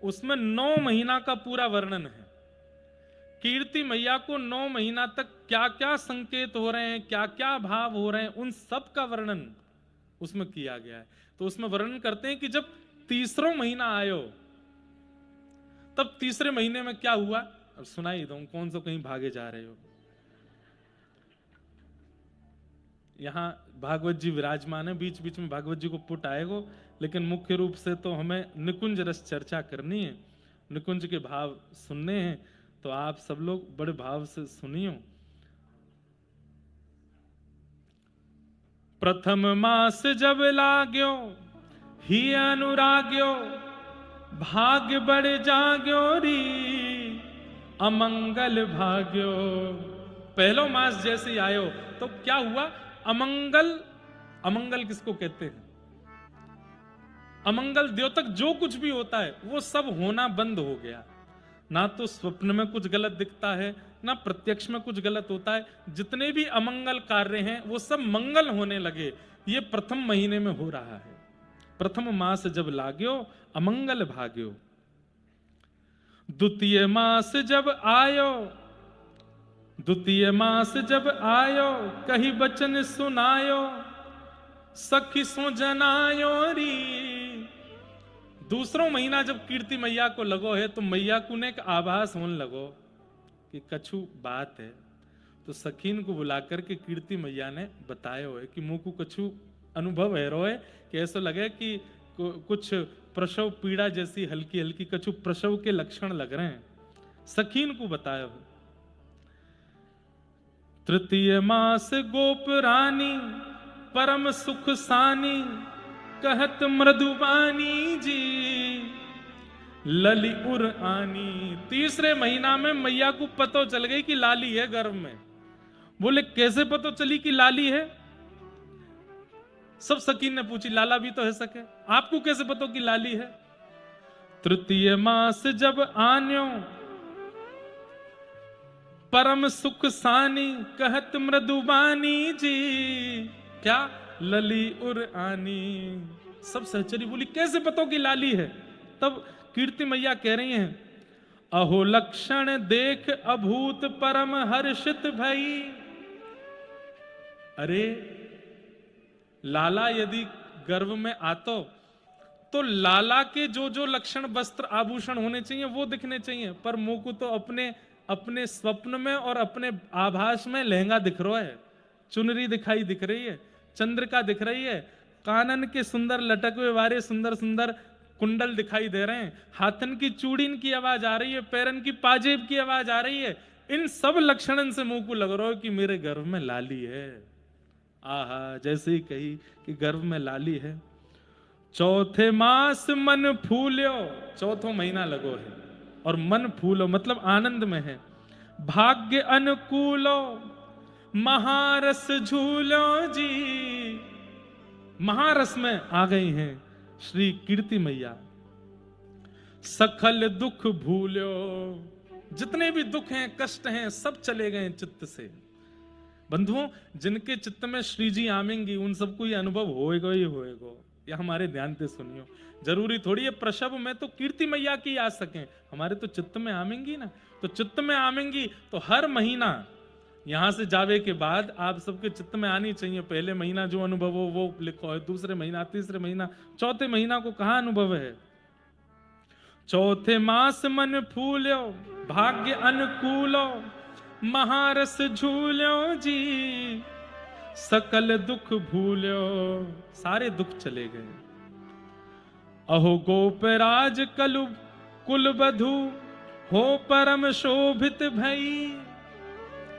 उसमें 9 महीना का पूरा वर्णन है। कीर्ति मैया को 9 महीना तक क्या क्या संकेत हो रहे हैं, क्या क्या भाव हो रहे हैं, उन सब का वर्णन उसमें किया गया है। तो उसमें वर्णन करते हैं कि जब तीसरा महीना आयो, तब तीसरे महीने में क्या हुआ। अब सुनाई दो, कौन सा कहीं भागे जा रहे हो। यहाँ भागवत जी विराजमान है, बीच बीच में भागवत जी को पुट आएगो, लेकिन मुख्य रूप से तो हमें निकुंज रस चर्चा करनी है, निकुंज के भाव सुनने हैं। तो आप सब लोग बड़े भाव से सुनियो। प्रथम मास जब लाग्यो ही अनुराग्यो, भाग्य बड़े जाग्यो री अमंगल भाग्यो। पहलो मास जैसे ही आयो तो क्या हुआ, अमंगल। अमंगल किसको कहते हैं? अमंगल द्योतक जो कुछ भी होता है वो सब होना बंद हो गया। ना तो स्वप्न में कुछ गलत दिखता है, ना प्रत्यक्ष में कुछ गलत होता है। जितने भी अमंगल कार्य हैं वो सब मंगल होने लगे। ये प्रथम महीने में हो रहा है। प्रथम मास जब लाग्यो अमंगल भाग्यो। द्वितीय मास जब आयो, द्वितीय मास जब आयो कही बचन सुनायो, सखी सो जनायो री। दूसरा महीना जब कीर्ति मैया को लगो है तो मैया को ने एक आभास होने लगो कि कछु बात है। तो सखीन को बुलाकर के कीर्ति मैया ने बताया है कि मुंह को कछु अनुभव है रोए, कि ऐसा लगे कि कुछ प्रसव पीड़ा जैसी हल्की हल्की कछु प्रसव के लक्षण लग रहे हैं। सखीन को बताया हो। तृतीय मास गोप रानी परम सुख सानी, कहत मृदुबानी जी लली उर आनी। तीसरे महीना में मैया को पता चल गई कि लाली है गर्भ में। बोले कैसे पता चली कि लाली है? सब सकीन ने पूछी, लाला भी तो है सके, आपको कैसे पता कि लाली है? तृतीय मास जब आन्यो परम सुख सानी, कहत मृदुबानी जी क्या लली उर आनी। सब सहचरी बोली कैसे पता कि लाली है? तब कीर्ति मैया कह रही हैं, अहो लक्षण देख अभूत परम हर्षित भई। अरे लाला यदि गर्भ में आतो तो लाला के जो जो लक्षण वस्त्र आभूषण होने चाहिए वो दिखने चाहिए, पर मुंह को तो अपने स्वप्न में और अपने आभास में लहंगा दिख रहा है, चुनरी दिखाई दिख रही है, चंद्रिका दिख रही है, कानन के सुंदर लटके वाले सुंदर सुंदर कुंडल दिखाई दे रहे हैं, हाथन की चूड़ीन की आवाज आ रही है, पैरन की पाजेब की आवाज आ रही है। इन सब लक्षणन से मुंह को लग रहा है कि मेरे गर्भ में लाली है। आहा, जैसे ही कही कि गर्भ में लाली है। चौथे मास मन फूल्यो, चौथो महीना लगो है और मन फूलो मतलब आनंद में है। भाग्य अनुकूलो महारस झूलो जी, महारस में आ गई हैं श्री कीर्ति मैया। सखल दुख भूल्यो, जितने भी दुख हैं कष्ट हैं सब चले गए चित्त से। बंधुओं, जिनके चित्त में श्री जी आमेंगी उन सबको ये अनुभव होएगा ही होएगा। या हमारे ध्यान से सुनियो, जरूरी थोड़ी है प्रसव में तो कीर्ति मैया की आ सके, हमारे तो चित्त में आमेंगी ना। तो चित्त में आमेंगी तो हर महीना यहां से जावे के बाद आप सबके चित्त में आनी चाहिए। पहले महीना जो अनुभव हो वो लिखो है, दूसरे महीना, तीसरे महीना, चौथे महीना को कहां अनुभव है। चौथे मास मन फूल्यो भाग्य अनुकूलो, महारस झूल्यो जी सकल दुख भूल्यो, सारे दुख चले गए। अहो गोपराज कलु कुल बधु हो परम शोभित भई,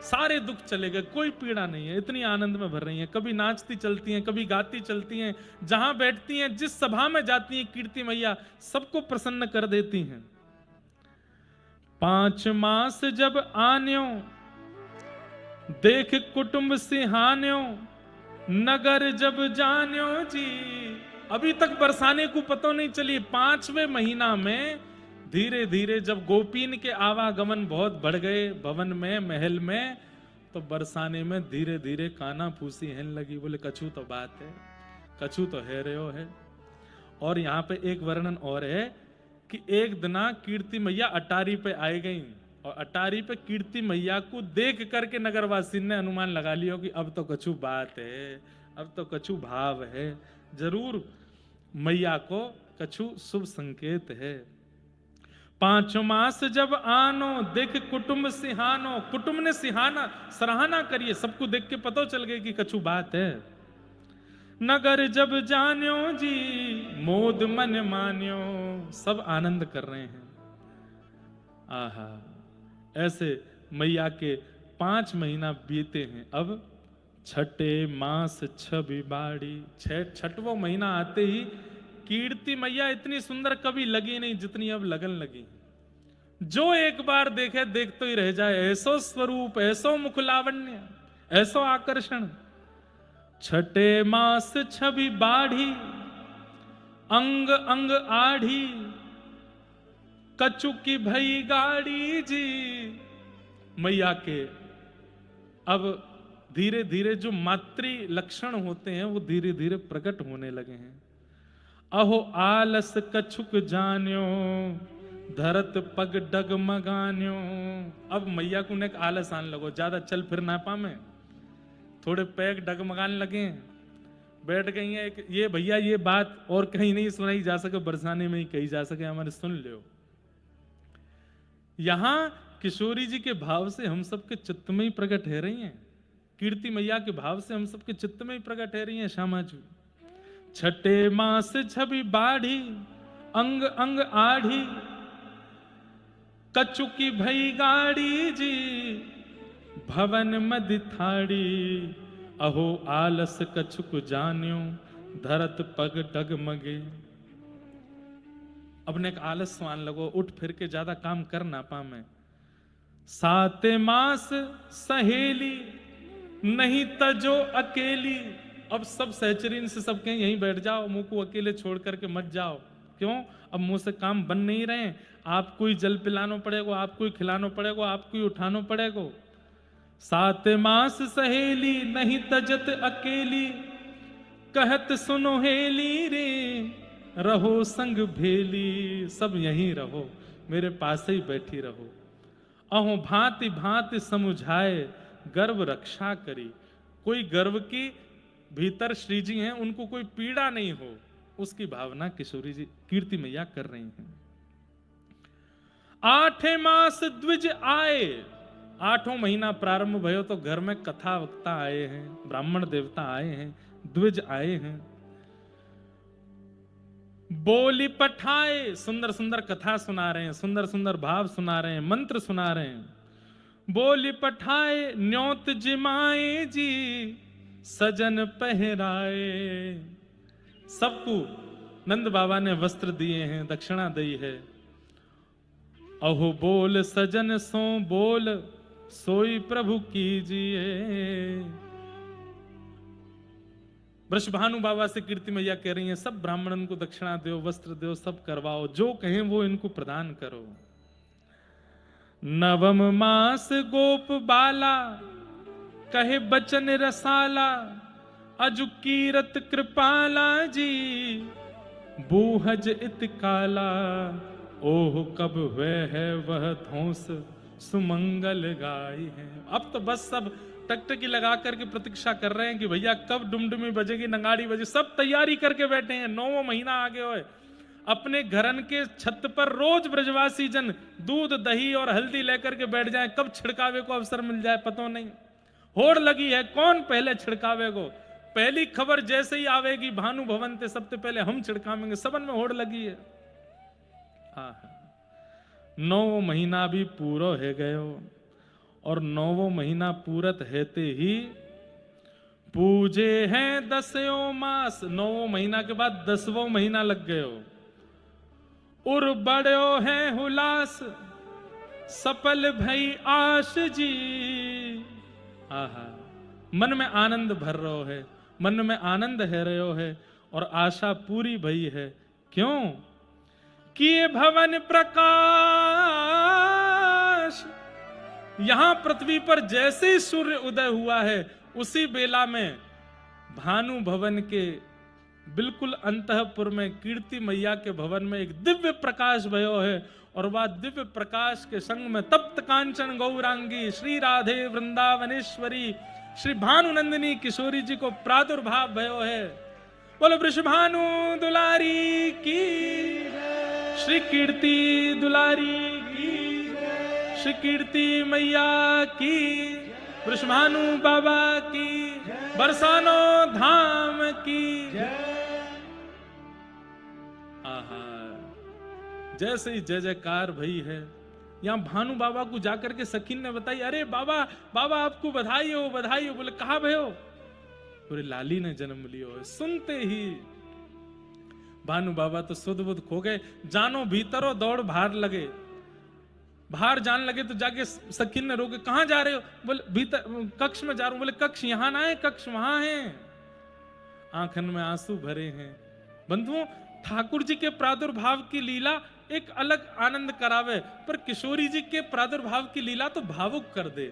सारे दुख चले गए, कोई पीड़ा नहीं है, इतनी आनंद में भर रही हैं। कभी नाचती चलती हैं, कभी गाती चलती हैं, जहां बैठती हैं, जिस सभा में जाती हैं, कीर्ति मैया सबको प्रसन्न कर देती हैं। 5 मास जब आन्यो देख कुटुंब सिहान्यो, नगर जब जान्यो जी। अभी तक बरसाने को पता नहीं चली, 5वें महीना में धीरे धीरे जब गोपीन के आवागमन बहुत बढ़ गए भवन में, महल में, तो बरसाने में धीरे धीरे काना फूसी हेन लगी। बोले कछु तो बात है, कछु तो है रहो है। और यहाँ पे एक वर्णन और है कि एक दिना कीर्ति मैया अटारी पे आई गई और अटारी पे कीर्ति मैया को देख करके नगरवासी ने अनुमान लगा लिया कि अब तो कछु बात है, अब तो कछु भाव है, जरूर मैया को कछु शुभ संकेत है। 5 मास जब आनो देख कुटुंब सिहानो, कुटुंब ने सिहाना सराहना करिए, सबको देख के पता चल गया कि कछु बात है। नगर जब जान्यो जी मोद मन मान्यो, सब आनंद कर रहे हैं। आहा, ऐसे मैया के 5 महीना बीते हैं। अब छठे मास छवि बाड़ी, छठवां महीना आते ही कीर्ति मैया इतनी सुंदर कभी लगी नहीं जितनी अब लगन लगी। जो एक बार देखे देख तो ही रह जाए, ऐसो स्वरूप, ऐसो मुख लावण्य, ऐसो आकर्षण। छठे मास छवि बाढ़ी अंग अंग आढ़ी, कछु की भई गाड़ी जी। मैया के अब धीरे धीरे जो मातृ लक्षण होते हैं वो धीरे धीरे प्रकट होने लगे हैं। अहो आलस कछुक जान्यो धरत पग डगमगान्यो। अब मैया को ने आलस आने लगो, ज्यादा चल फिर ना पामे, थोड़े पैग डगमगाने लगे, बैठ गई हैं। ये भैया ये बात और कहीं नहीं सुनाई जा सके, बरसाने में ही कही जा सके, हमारे सुन लो। यहां किशोरी जी के भाव से हम सबके चित्त में ही प्रकट हो रही हैं, कीर्ति मैया के भाव से हम सबके चित्त में ही प्रकट हो रही हैं श्यामा जी। छठे मास छवि बाढ़ी अंग अंग आढ़ी, कछु की भई गाड़ी जी भवन मद थाड़ी। अहो आलस कछुक जान्यो धरत पग डगमगे। अपने एक आलस स्वान लगो, उठ फिर के ज्यादा काम कर ना पामे। 7 मास सहेली नहीं तजो अकेली। अब सब सहचरीन से सब कहें यहीं बैठ जाओ, मुंह को अकेले छोड़ करके मत जाओ। क्यों? अब मुंह से काम बन नहीं रहे, आपको ही जल पिलाना पड़ेगा, आपको ही खिलाना पड़ेगा, आपको ही उठाना पड़ेगा। 7 मास सहेली नहीं तजत अकेली, कहत सुनो हेली रे रहो संग भेली। सब यहीं रहो, मेरे पास ही बैठी रहो। अहो भांति भांति समुझाए गर्व रक्षा करी। कोई गर्व की भीतर श्री जी हैं, उनको कोई पीड़ा नहीं हो, उसकी भावना किशोरी जी कीर्ति मैया कर रही हैं। 8 मास द्विज आए, 8वां महीना प्रारंभ भयो तो घर में कथा वक्ता आए हैं, ब्राह्मण देवता आए हैं, द्विज आए हैं। बोली पठाए, सुंदर सुंदर कथा सुना रहे हैं, सुंदर सुंदर भाव सुना रहे हैं, मंत्र सुना रहे हैं। बोली पठाए न्योत जिमाए जी सजन पहराए। सबको नंद बाबा ने वस्त्र दिए हैं, दक्षिणा दी है। अहो बोल सजन सो बोल सोई प्रभु कीजिए। वृषभानु बाबा से कीर्ति मैया कह रही हैं, सब ब्राह्मणन को दक्षिणा दो, वस्त्र दो, सब करवाओ, जो कहें वो इनको प्रदान करो। 9 मास गोप बाला कहे बचन रसाला, अजु कीरत कृपाला जी बूहज इत काला। ओह कब हुए है वह धौंस सुमंगल गाय है। अब तो बस सब टकटकी लगा करके प्रतीक्षा कर रहे हैं कि भैया कब डुमडुमी बजेगी, नगाड़ी बजे, सब तैयारी करके बैठे हैं। 9वां महीना आगे होए, अपने घरन के छत पर रोज ब्रजवासी जन दूध दही और हल्दी लेकर के बैठ जाएं, कब छिड़कावे को अवसर मिल जाए पता नहीं। होड़ लगी है, कौन पहले छिड़कावे को। पहली खबर जैसे ही आवेगी भानु भवन ते सबसे पहले हम छिड़कावेंगे, सबन में होड़ लगी है। 9वां महीना भी पूरा है गयो और 9वां महीना पूरत हेते ही पूजे हैं 10यों मास। 9वां महीना के बाद 10वां महीना लग गयो। उर बड़ो है हुलास सफल भई आश जी। आहा, मन में आनंद भर रहो है, मन में आनंद है रहो है और आशा पूरी भई है। क्यों? किए भवन प्रकाश। यहां पृथ्वी पर जैसे ही सूर्य उदय हुआ है उसी बेला में भानु भवन के बिल्कुल अंतःपुर में कीर्ति मैया के भवन में एक दिव्य प्रकाश भयो है, और वह दिव्य प्रकाश के संग में तप्त कांचन गौरांगी श्री राधे वृंदावनेश्वरी श्री भानुनंदिनी किशोरी जी को प्रादुर्भाव भयो है। बोलो वृषभानु दुलारी की, श्री कीर्ति दुलारी की, श्री कीर्ति मैया की, वृषभानु बाबा की, बरसानो धाम की। आहा, जैसे ही जय जयकार भई है। यहाँ भानु बाबा को जाकर के सखीन ने बताई, अरे बाबा बाबा आपको बधाई हो बधाई हो। बोले कहा भयो? बोले लाली ने जन्म लियो है। सुनते ही भानु बाबा तो सुध बुध खो गए, जानो भीतरो दौड़ बाहर लगे। बाहर जाने लगे तो जाके सखीन ने रोके, कहां जा रहे हो? बोले भीतर कक्ष में जा रहा हूं। बोले कक्ष यहां ना है, कक्ष वहां है। आंखन में आंसू भरे हैं। बंधुओं, ठाकुर जी के प्रादुर्भाव की लीला एक अलग आनंद करावे, पर किशोरी जी के प्रादुर्भाव की लीला तो भावुक कर दे।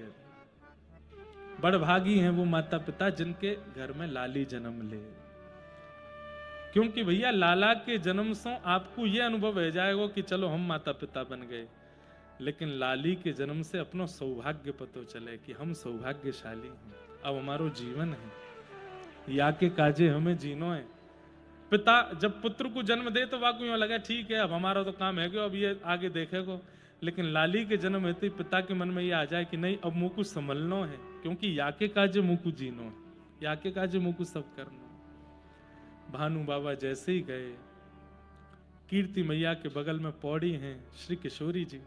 बड़भागी हैं वो माता पिता जिनके घर में लाली जन्म ले, क्योंकि भैया लाला के जन्म से आपको यह अनुभव हो जाएगा कि चलो हम माता पिता बन गए, लेकिन लाली के जन्म से अपनो सौभाग्य पतो चले कि हम सौभाग्यशाली हैं, अब हमारो जीवन है, या के काजे हमें जीनो है। पिता जब पुत्र को जन्म दे तो वाकई यूं लगा ठीक है अब हमारा तो काम है, अब ये आगे देखेगा, लेकिन लाली के जन्म होते ही पिता के मन में ये आ जाए कि नहीं अब मुंह को संभलनो है, क्योंकि या के काजे मुंह को जीनो है, या के काजे मुंह को सब करनो। भानु बाबा जैसे ही गए, कीर्ति मैया के बगल में पौड़ी हैं श्री किशोरी जी,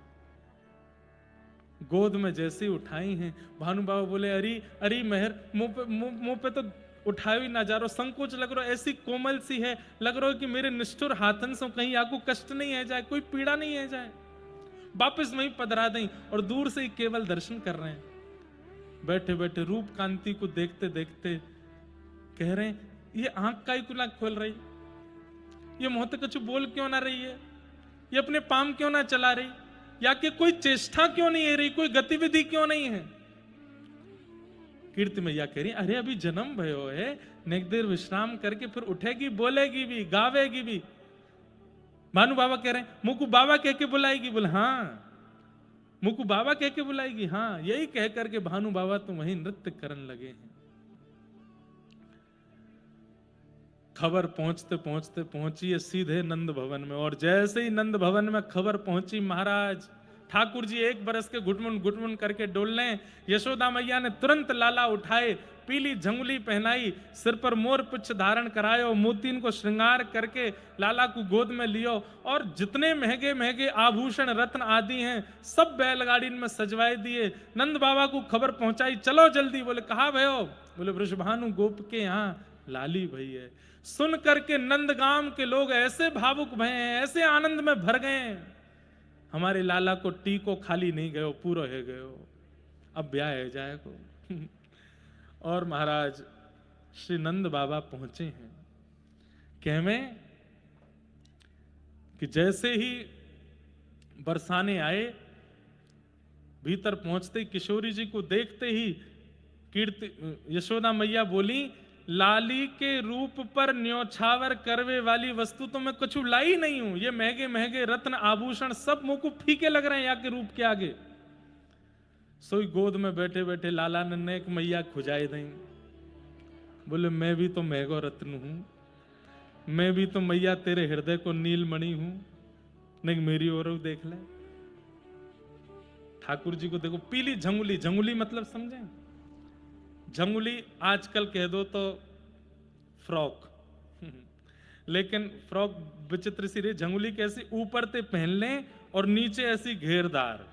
गोद में जैसे ही उठाई हैं, भानु बाबा बोले अरे अरे मेहर, मुंह पे तो उठाए ही ना जा रहा, संकोच लग रहा, ऐसी कोमल सी है, लग रहा है कि मेरे निष्ठुर हाथन से कहीं आपको कष्ट नहीं है जाए, कोई पीड़ा नहीं है जाए, वापस वहीं पधरा दें। और दूर से ही केवल दर्शन कर रहे हैं, बैठे बैठे रूप कांति को देखते देखते कह रहे हैं ये आंख का ही कुला खोल रही, ये मुंह तो कुछ बोल क्यों ना रही है, ये अपने पाम क्यों ना चला रही, या कि कोई चेष्टा क्यों नहीं है रही, कोई गतिविधि क्यों नहीं है। कीर्ति मैया कह रही अरे अभी जन्म भयो है, नेक देर विश्राम करके फिर उठेगी, बोलेगी भी, गावेगी भी। भानु बाबा कह रहे हैं मुकु बाबा कह के बुलाएगी? बोले हाँ मुकु बाबा कह के बुलाएगी, हाँ। यही कह करके भानु बाबा तो वहीं नृत्य करने लगे हैं। खबर पहुंचते पहुंचते पहुंची है सीधे नंद भवन में, और जैसे ही नंद भवन में खबर पहुंची, महाराज ठाकुर जी एक बरस के घुटमुन घुटमुन करके डोलने, यशोदा मैया ने तुरंत लाला उठाए, पीली झंगुली पहनाई, सिर पर मोर पुच्छ धारण करायो, मोतीन को श्रृंगार करके लाला को गोद में लियो, और जितने महंगे महंगे आभूषण रत्न आदि हैं सब बैलगाड़ी में सजवाए दिए। नंद बाबा को खबर पहुंचाई, चलो जल्दी। बोले कहा भयो? बोले वृषभानु गोप के यहाँ लाली भई है। सुन करके नंदगाम के लोग ऐसे भावुक भये हैं, ऐसे आनंद में भर गए हैं, हमारे लाला को टीको खाली नहीं गयो, पूरा है गयो, अब ब्याह है जाएगो। और महाराज श्री नंद बाबा पहुंचे हैं कहवे कि जैसे ही बरसाने आए, भीतर पहुंचते किशोरी जी को देखते ही कीर्ति यशोदा मैया बोली लाली के रूप पर न्योछावर करवे वाली वस्तु तो मैं कुछ लाई नहीं हूं, ये महंगे महंगे रत्न आभूषण सब मुंह को फीके लग रहे हैं यहाँ के रूप के आगे। सोई गोद में बैठे बैठे लाला ने एक मैया खुजाई दी। बोले मैं भी तो महंगो रत्न हूं, मैं भी तो मैया तेरे हृदय को नीलमणि हूं, नहीं मेरी ओर देख ले। ठाकुर जी को देखो, पीली झंगुली, झंगुली मतलब समझे? झंगुली आजकल कह दो तो फ्रॉक, लेकिन फ्रॉक विचित्र सी रही, झंगुली कैसी ऊपर ते पहन लें और नीचे ऐसी घेरदार,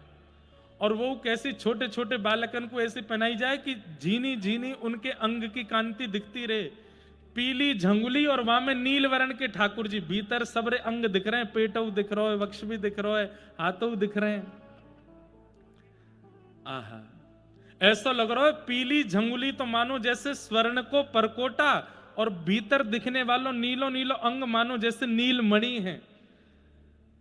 और वो कैसी छोटे छोटे बालकन को ऐसे पहनाई जाए कि झीनी झीनी उनके अंग की कांति दिखती रहे। पीली झंगुली और वहां में नील वर्ण के ठाकुर जी, भीतर सबरे अंग दिख रहे हैं, पेटव दिख रहा है, वक्ष भी दिख रहा है, हाथों दिख रहे हैं। आहा, ऐसा लग रहा है पीली झंगुली तो मानो जैसे स्वर्ण को परकोटा, और भीतर दिखने वालों नीलो नीलो अंग मानो जैसे नीलमणि है।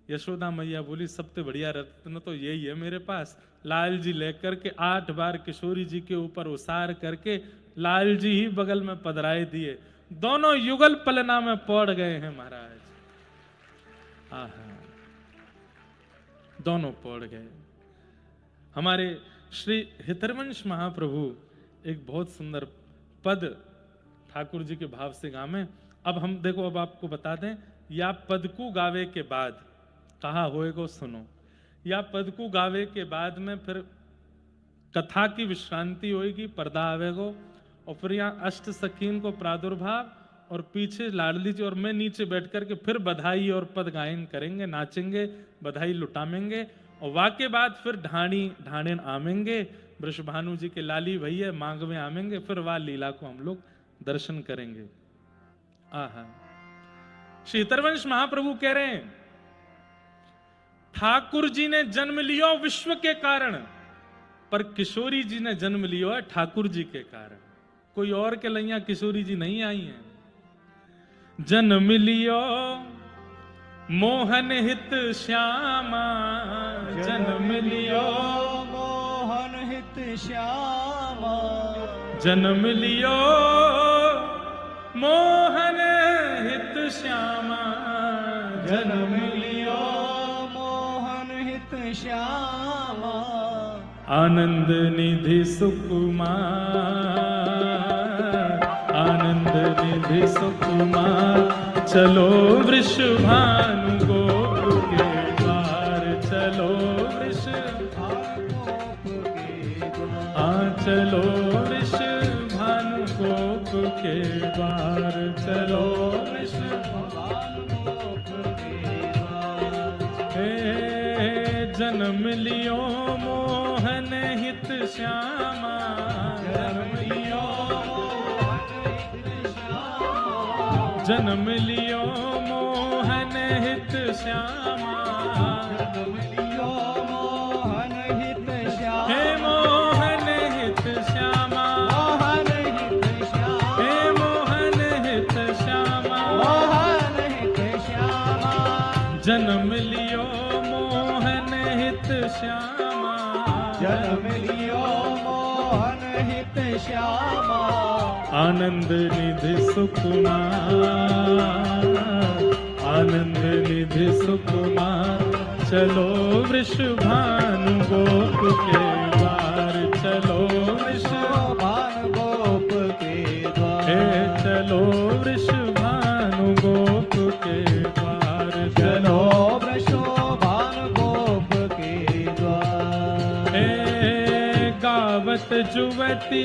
यशोदा मैया बोली सबसे बढ़िया रत्न तो यही है मेरे पास। लाल जी लेकर के 8 बार किशोरी जी के ऊपर उसार करके लाल जी ही बगल में पधराए दिए। दोनों युगल पलना में पड़ गए हैं महाराज। आहा, दोनों पड़ गए। हमारे श्री हितरवंश महाप्रभु एक बहुत सुंदर पद ठाकुर जी के भाव से गावे। अब हम देखो, अब आपको बता दें, या पद को गावे के बाद कहा होएगो सुनो, या पद को गावे के बाद में फिर कथा की विश्रांति होएगी, पर्दा आवेगो, और फिर यहाँ अष्ट सखीन को प्रादुर्भाव, और पीछे लाडली जी और मैं नीचे बैठ करके फिर बधाई और पद गायन करेंगे, नाचेंगे, बधाई लुटामेंगे। और वाके बाद फिर ढाणिन आमेंगे, वृषभानु जी के लाली भैया मांग में आमेंगे, फिर वह लीला को हम लोग दर्शन करेंगे। आहा, श्री हितरवंश महाप्रभु कह रहे हैं, ठाकुर जी ने जन्म लियो विश्व के कारण, पर किशोरी जी ने जन्म लियो है ठाकुर जी के कारण। कोई और के लैया किशोरी जी नहीं आई हैं। जन्म लियो मोहन हित श्यामा, जन्म लियो मोहन हित श्यामा, जन्म लियो मोहन हित श्यामा, जन्म लियो मोहन हित श्यामा, आनंद निधि सुकुमार, आनंद निधि सुकुमार, चलो वृषभानु गोप के द्वार, चलो वृषभानु गोप के द्वार, चलो वृषभानु गोप के द्वार, चलो वृषभानु गोप के द्वार। हे जन्म लियो मोहन हित श्यामा, जन्म लियो जन्म लियो मोहन हित श्यामा, जन्म लियो मोहन हित श्यामा, हे मोहन हित श्यामा, मोहन हित श्यामा, हे मोहन हित श्यामा, मोहन हित श्यामा, जन्म लियो मोहन हित श्यामा, जन्म लियो मोहन हित श्यामा, आनंद निधि सुकुमार, आनंद निधि सुकुमार, चलो वृषभानु गोप के द्वार, चलो वृषभानु गोप के द्वार, हे चलो वृषभानु गोप के द्वार, चलो वृषभानु गोप के द्वार। हे गावत जुवती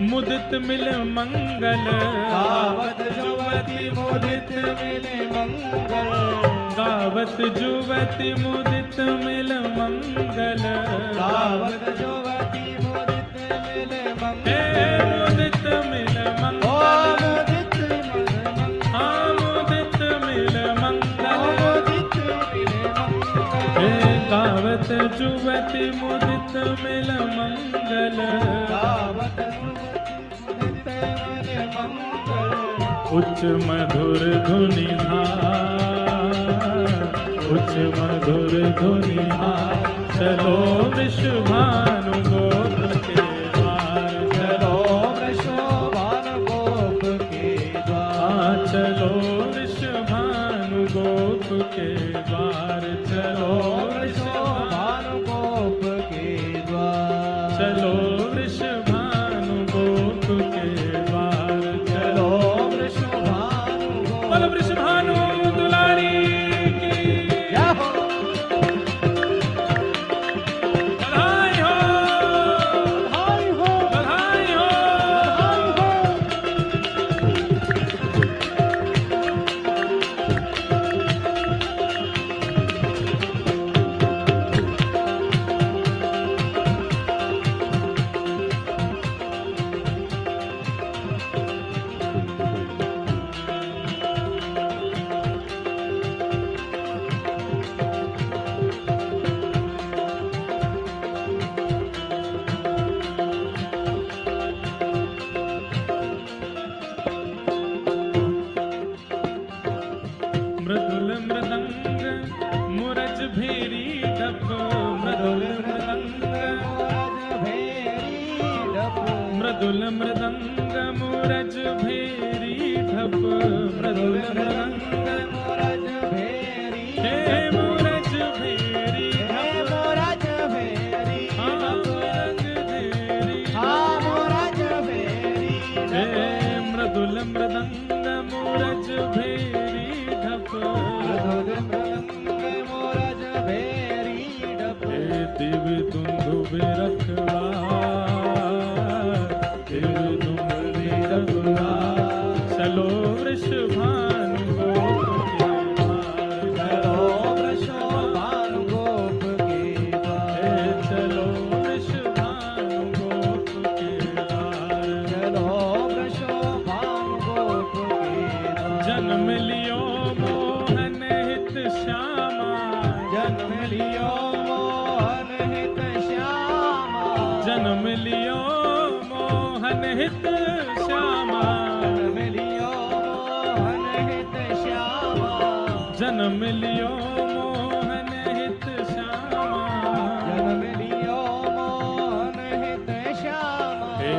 मुदित मिल मंगल, गावत जुवती मुदित मिले मंगल, गावत जुवती मुदित मिल मंगल, गावत जुवती मुदित मिले मंगल, हे मुदित मिल ओ मंगल, मुदित मिले मंगल, हाँ मुदित मिल ओ मंगल, मुदित मिले मंगल, हे गावत जुवती मुदित मिल मंगल, गावत जुवती मिले मंगल, उच्च मधुर धुनि धार, उच्च मधुर धुनि धार, चलो वृषभानु गोप के द्वार, चलो वृषभानु गोप के द्वार, चलो वृषभानु गोप के द्वार, चलो वृषभानु गोप के द्वार, चलो वृषभानु गोप के द्वार, चलो वृषभानु गोप, बोलो वृषभानु दुलारी की जय हो। बधाई हो, बधाई हो, बधाई हो। मृदुल मृदंग मुरज भेरी डप, मृदुल मृदंग भेरी डप, मृदुल मृदंग मुरज भेरी ढप, मृदुल मृदंग मोरज भेरी हे मूरज भेरी हे मोरज भेरी हाँ मूरज भेरी हाँ मोरज भेरी हे मृदुल मृदंग मूरज भेरी ढप मृदुल मृदंग मोरज भेरी ढप हे दिव्य दुंदुभि रखवार दिव्य दुंदुभि रखवार चलो वृषभानु गोप के द्वार चलो वृषभानु गोप के द्वार हे चलो वृषभानु गोप के द्वार चलो वृषभानु गोप के द्वार जन्म लियो मोहन हित श्यामा जन्म लियो मोहन हित श्यामा जन्म लियो मोहन हित श्यामा जन्म लियो मोहन हित श्यामा जन्म लियो मोहन हित श्यामा जन्म लियो मोहन हित श्यामा हे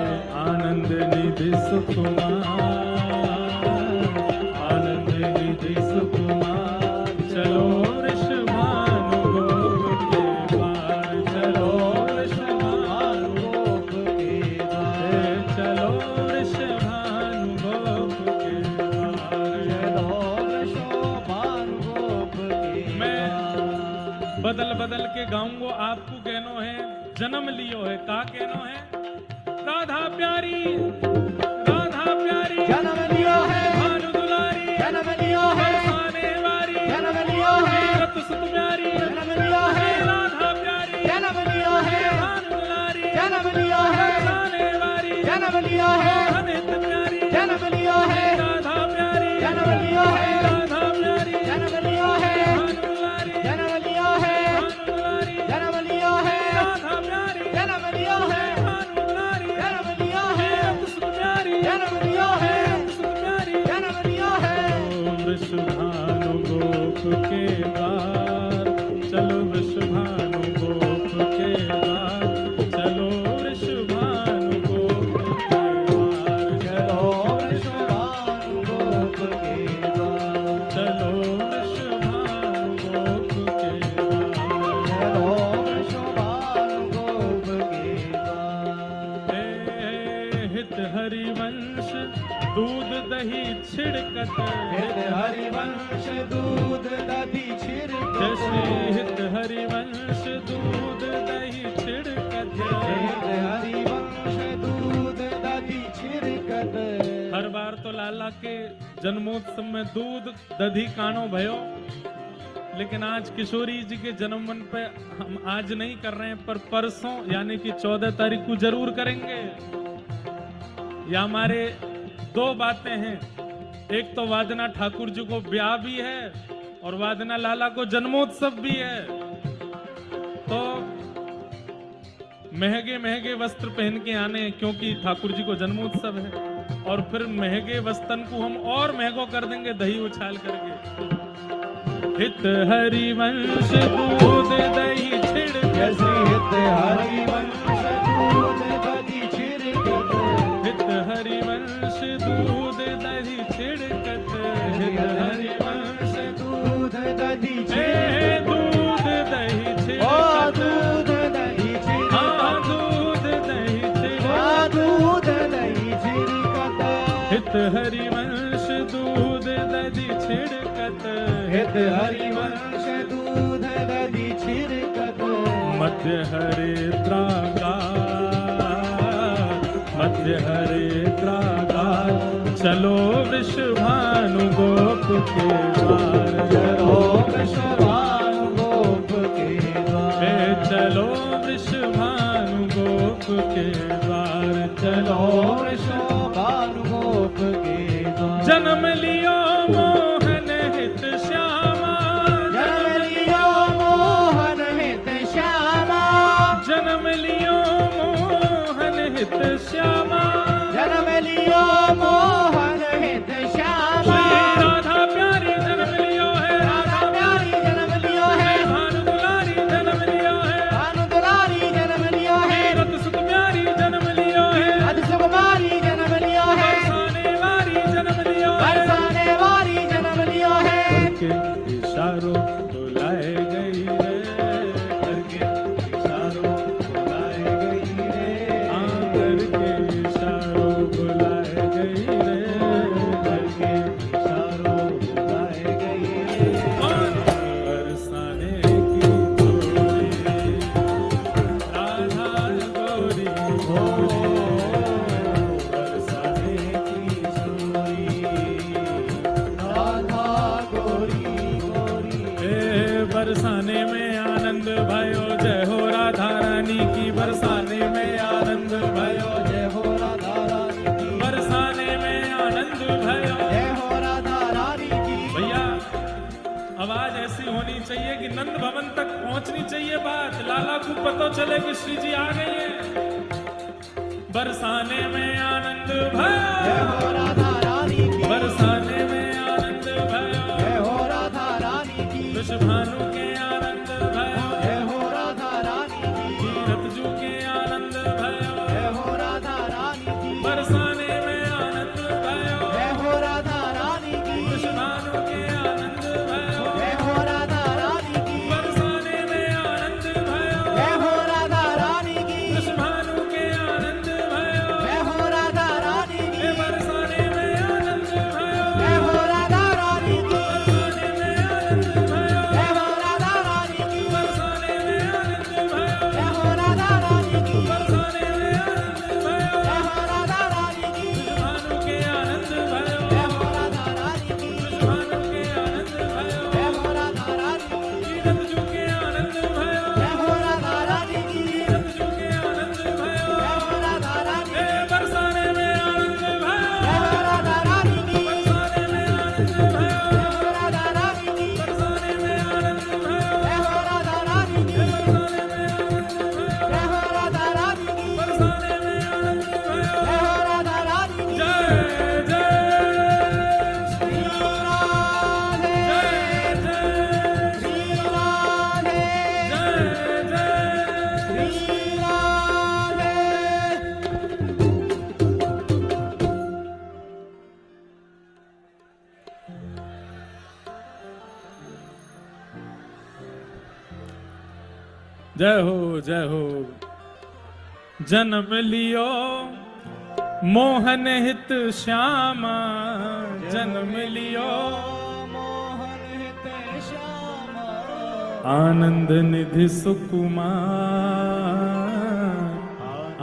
आनंद निधि सुकुमार आनंद निधि सुकुमार चलो वृषभानु गोप के द्वार चलो वृषभानु गोप के द्वार हे चलो वृषभानु गोप के द्वार चलो वृषभानु गोप के मैं द्वार बदल बदल के गाऊंगो आपको कहनो है जन्म लियो है का कहनो है राधा प्यारी जन्म लियो है भानु दुलारी जन्म लियो है बरसाने वारी जन्म लियो है रत सुत प्यारी जन्म लियो है राधा प्यारी जन्म लियो है भानु दुलारी जन्म लियो है बरसाने वारी जन्म लियो है अमित प्यारी जन्म लियो है राधा प्यारी जन्म लियो है राधा प्यारी जन्म लियो है भानु दुलारी जन्म लियो है भानु दुलारी जन्म लियो है राधा प्यारी जन्म लियो है भानु दुलारी जन्म लियो है रत सुत प्यारी जन्म लियो है रत सुत प्यारी जन्म लियो है वृषभानु गोप के द्वार चलो वृषभानु गोप के द्वार चलो वृषभानु गोप के द्वार चलो वृषभानु गोप के द्वार चलो वृषभानु गोप के द्वार चलो वृषभानु गोप के द्वार हे हित हरिवंश दूध दही छिड़कत हित हरिवंश दूध दधि छिड़कत जैसे हित हरिवंश दूध दही छिड़कत हित हरिवंश दूध दधि छिड़कत हर बार तो लाला के जन्मोत्सव में दूध दधी कानो भयो, लेकिन आज किशोरी जी के जन्मदिन पे हम आज नहीं कर रहे हैं, पर परसों यानी कि 14 तारीख को जरूर करेंगे। या हमारे दो बातें हैं, एक तो वादना ठाकुर जी को ब्याह भी है और वादना लाला को जन्मोत्सव भी है। तो महंगे महंगे वस्त्र पहन के आने हैं, क्योंकि ठाकुर जी को जन्मोत्सव है। और फिर महंगे वस्त्रन को हम और महंगो कर देंगे दही उछाल करके। हित हरिवंश दूध दही छिड़क जैसे हित हरिवंश दूध दधि छिड़कत हित हरिवंश दूध दही छिड़कत हित हरिवंश दूध दधि हे छिड़कत दूध दही ओ छिड़कत दूध दधि हाँ छिड़कत दूध दही ओ छिड़कत दूध दधि छिड़कत हित हरिवंश दूध दही छिड़कत हित हरिवंश दूध दधि छिड़कत मध्य हरे मध्य हरे चलो वृषभानु गोप के द्वार चलो वृषभानु गोप के द्वार हे चलो वृषभानु गोप के द्वार चलो चलो वृषभानु गोप के द्वार जन्म लियो मोहन हित श्यामा जन्म लियो मोहन हित श्यामा जन्म लियो मोहन हित श्यामा जन्म लियो मोहन हित श्यामा श्री राधा प्यारी जन्म लियो है राधा प्यारी जन्म लियो है भानु दुलारी जन्म लियो है भानु दुलारी जन्म लियो है रत सुत प्यारी जन्म लियो है अति सुकुमारी भयो, जय हो राधा रानी की बरसाने में आनंद भयो, जय हो राधा रानी की, बरसाने में आनंद भयो। जय हो राधा रानी की। भैया आवाज ऐसी होनी चाहिए कि नंद भवन तक पहुंचनी चाहिए बात, लाला को पता चले कि श्री जी आ गए हैं। बरसाने में आनंद जय भयो, हो राधा रानी की, बरसाने में आनंद भयो, जय हो राधा रानी की, वृषभानु के आनंद भयो, जय हो राधा रानी की, तीरथ जू के आनंद भयो, जय हो राधा रानी की, बरसाने में आनंद भयो, जय हो राधा रानी की, वृषभानु के आनंद भयो, जय हो राधा रानी की, बरसाने में आनंद भयो, जय हो राधा रानी की, वृषभानु के आनंद भयो, जय हो राधा रानी की, हे बरसाने में आनंद भयो, जय हो राधा रानी की, बरसाने में आनंद भयो, जय हो राधा रानी की, बरसाने में आनंद भयो, जय हो राधा रानी की, बरसाने में आनंद भयो, जय हो राधा रानी की, वृषभानु के आनंद भयो, जय हो राधा रानी की, वृषभानु के आनंद भयो, जय हो राधा रानी की, तीरथ जू के आनंद भयो, जय हो राधा रानी की, तीरथ जू के आनंद भयो, जय हो राधा रानी हे की, बरसाने में आनंद भयो, जय हो राधा रानी की, बरसाने में आनंद भयो, जय हो राधा रानी की, बरसाने में आनंद भयो, जय हो राधा रानी की, बरसाने में आनंद भयो, जय हो राधा रानी की, बरसाने में आनंद भयो। जय हो राधा रानी की। जय जय श्री राधे, जय जय श्री राधे, जय जय श्री राधे। जय हो जय हो। जन्म लियो मोहन हित श्यामा, जन्म लियो मोहन हित श्यामा, आनंद निधि सुकुमार,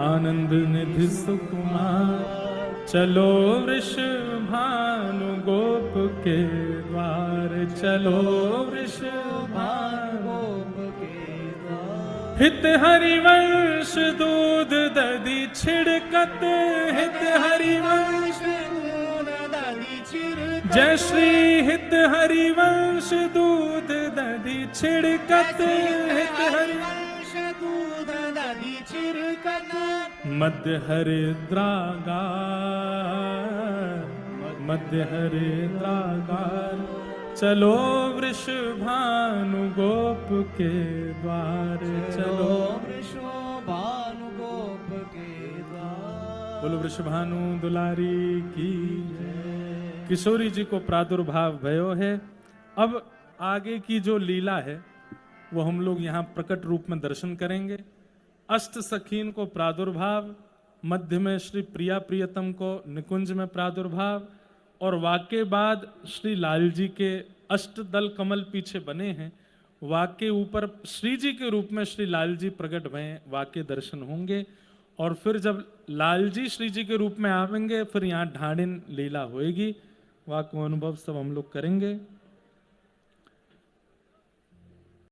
आनंद निधि सुकुमार। चलो वृषभानु गोप के द्वार, चलो वृषभानु गोप के द्वार। हित हरिवंश दूध दधि छिड़कत, हित हरिवंश दूध दधि छिड़कत, जय श्री हित हरिवंश दूध दधि छिड़कत, हित हरिवंश दूध दधि छिड़कत। मध्य हरिद्रागार, मध्य हरिद्रागार। चलो वृषभानु गोप के द्वार, चलो वृषभानु गोप के द्वार। बोलो वृषभानु दुलारी की जय। किशोरी जी को प्रादुर्भाव भयो है। अब आगे की जो लीला है वो हम लोग यहाँ प्रकट रूप में दर्शन करेंगे। अष्ट सखीन को प्रादुर्भाव, मध्य में श्री प्रिया प्रियतम को निकुंज में प्रादुर्भाव, और वाक्य बाद श्री लाल जी के अष्ट दल कमल पीछे बने हैं, वाक्य ऊपर श्री जी के रूप में श्री लाल जी प्रकट भए, वाक्य दर्शन होंगे। और फिर जब लाल जी श्री जी के रूप में आवेंगे फिर यहाँ ढांडिन लीला होएगी, वाक्य अनुभव सब हम लोग करेंगे।